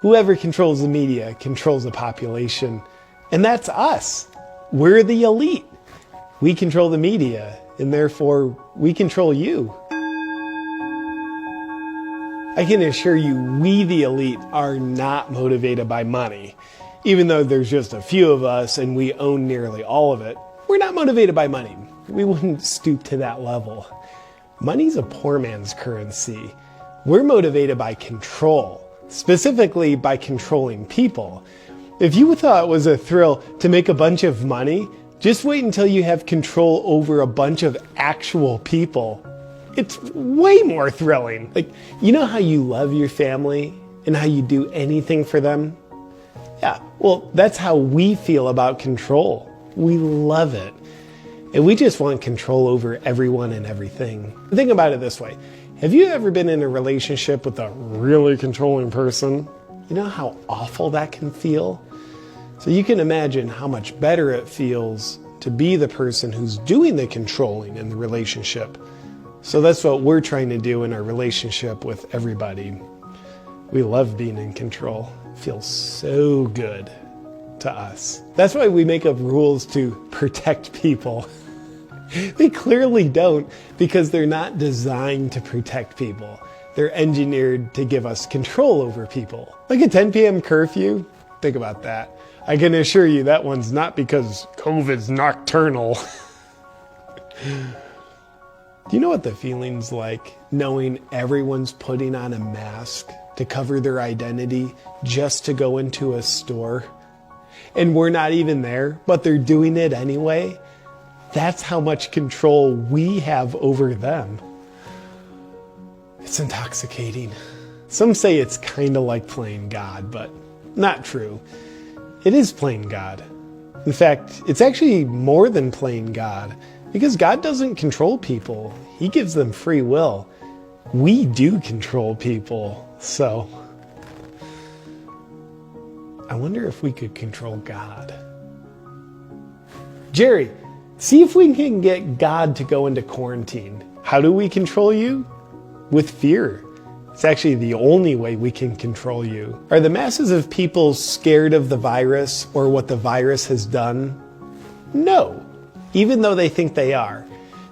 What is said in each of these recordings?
Whoever controls the media controls the population, and that's us. We're the elite. We control the media, and therefore we control you. I can assure you, we the elite are not motivated by money. Even though there's just a few of us and we own nearly all of it, we're not motivated by money. We wouldn't stoop to that level. Money's a poor man's currency. We're motivated by control. Specifically by controlling people. If you thought it was a thrill to make a bunch of money, just wait until you have control over a bunch of actual people. It's way more thrilling. Like, you know how you love your family and how you do anything for them? Yeah, well, that's how we feel about control. We love it. And we just want control over everyone and everything. Think about it this way. Have you ever been in a relationship with a really controlling person? You know how awful that can feel? So you can imagine how much better it feels to be the person who's doing the controlling in the relationship. So that's what we're trying to do in our relationship with everybody. We love being in control. It feels so good to us. That's why we make up rules to protect people. They clearly don't, because they're not designed to protect people. They're engineered to give us control over people. Like a 10 p.m. curfew, think about that. I can assure you that one's not because COVID's nocturnal. Do you know what the feeling's like knowing everyone's putting on a mask to cover their identity just to go into a store? And we're not even there, but they're doing it anyway? That's how much control we have over them. It's intoxicating. Some say it's kind of like playing God, but not true. It is playing God. In fact, it's actually more than playing God, because God doesn't control people. He gives them free will. We do control people, so I wonder if we could control God. Jerry, see if we can get God to go into quarantine. How do we control you? With fear. It's actually the only way we can control you. Are the masses of people scared of the virus or what the virus has done? No, even though they think they are.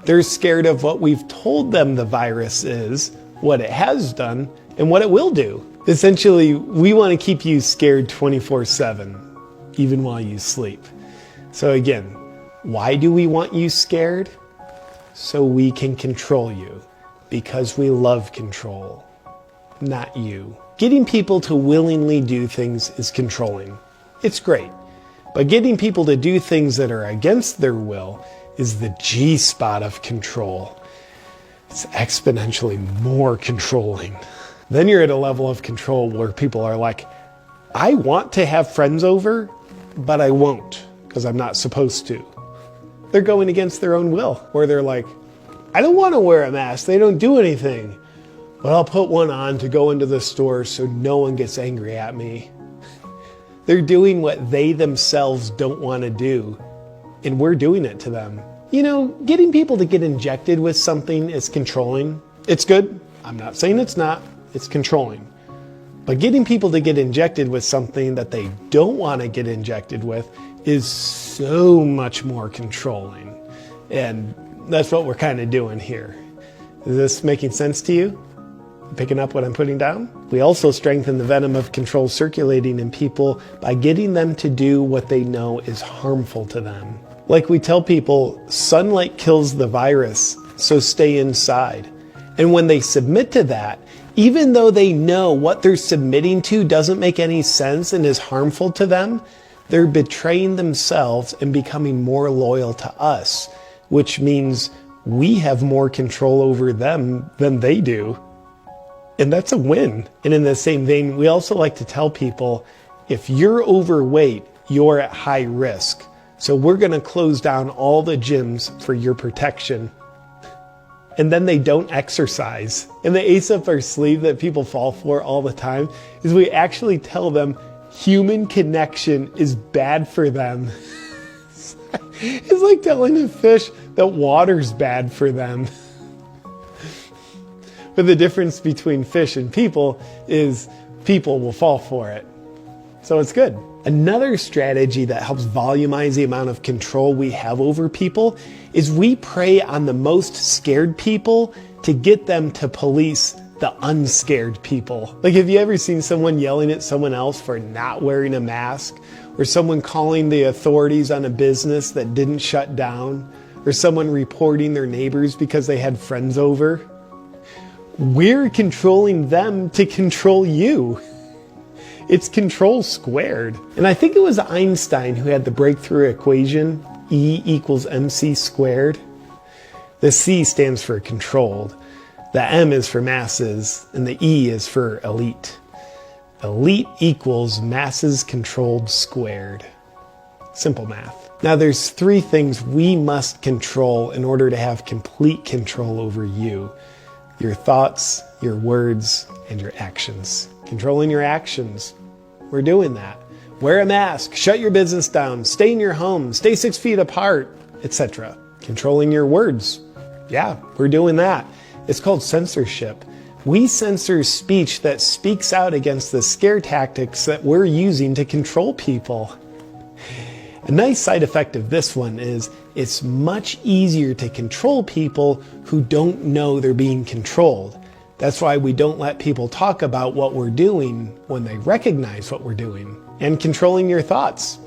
They're scared of what we've told them the virus is, what it has done, and what it will do. Essentially, we want to keep you scared 24/7, even while you sleep. So again, why do we want you scared? So we can control you, because we love control, not you. Getting people to willingly do things is controlling. It's great, but getting people to do things that are against their will is the G-spot of control. It's exponentially more controlling. Then you're at a level of control where people are like, I want to have friends over, but I won't because I'm not supposed to. They're going against their own will, or they're like, I don't want to wear a mask. They don't do anything, but I'll put one on to go into the store so no one gets angry at me. They're doing what they themselves don't want to do, and we're doing it to them. You know, getting people to get injected with something is controlling. It's good. I'm not saying it's not. It's controlling. But getting people to get injected with something that they don't want to get injected with is so much more controlling. And that's what we're kind of doing here. Is this making sense to you? Picking up what I'm putting down? We also strengthen the venom of control circulating in people by getting them to do what they know is harmful to them. Like we tell people, sunlight kills the virus, so stay inside. And when they submit to that, even though they know what they're submitting to doesn't make any sense and is harmful to them, they're betraying themselves and becoming more loyal to us, which means we have more control over them than they do. And that's a win. And in the same vein, we also like to tell people, if you're overweight, you're at high risk. So we're going to close down all the gyms for your protection. And then they don't exercise. And the ace up our sleeve that people fall for all the time is we actually tell them human connection is bad for them. It's like telling a fish that water's bad for them. But the difference between fish and people is people will fall for it. So it's good. Another strategy that helps volumize the amount of control we have over people is we prey on the most scared people to get them to police the unscared people. Like, have you ever seen someone yelling at someone else for not wearing a mask? Or someone calling the authorities on a business that didn't shut down? Or someone reporting their neighbors because they had friends over? We're controlling them to control you. It's control squared. And I think it was Einstein who had the breakthrough equation, E equals mc squared. The C stands for controlled, the M is for masses, and the E is for elite. Elite equals masses controlled squared. Simple math. Now there's 3 things we must control in order to have complete control over you. Your thoughts, your words, and your actions. Controlling your actions. We're doing that. Wear a mask, shut your business down, stay in your home, stay 6 feet apart, etc. Controlling your words. Yeah, we're doing that. It's called censorship. We censor speech that speaks out against the scare tactics that we're using to control people. A nice side effect of this one is it's much easier to control people who don't know they're being controlled. That's why we don't let people talk about what we're doing when they recognize what we're doing. And controlling your thoughts.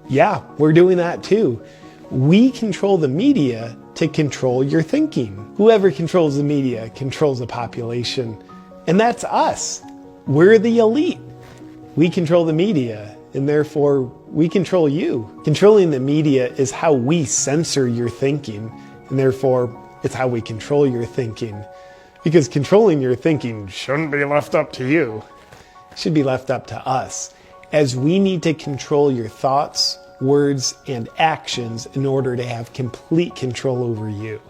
Yeah, we're doing that too. We control the media to control your thinking. Whoever controls the media controls the population. And that's us. We're the elite. We control the media, and therefore we control you. Controlling the media is how we censor your thinking, and therefore it's how we control your thinking. Because controlling your thinking shouldn't be left up to you. It should be left up to us, as we need to control your thoughts, words, and actions in order to have complete control over you.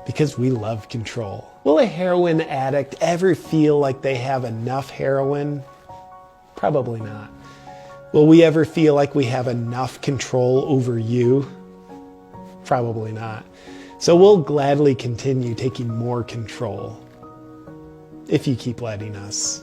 Because we love control. Will a heroin addict ever feel like they have enough heroin? Probably not. Will we ever feel like we have enough control over you? Probably not. So we'll gladly continue taking more control if you keep letting us.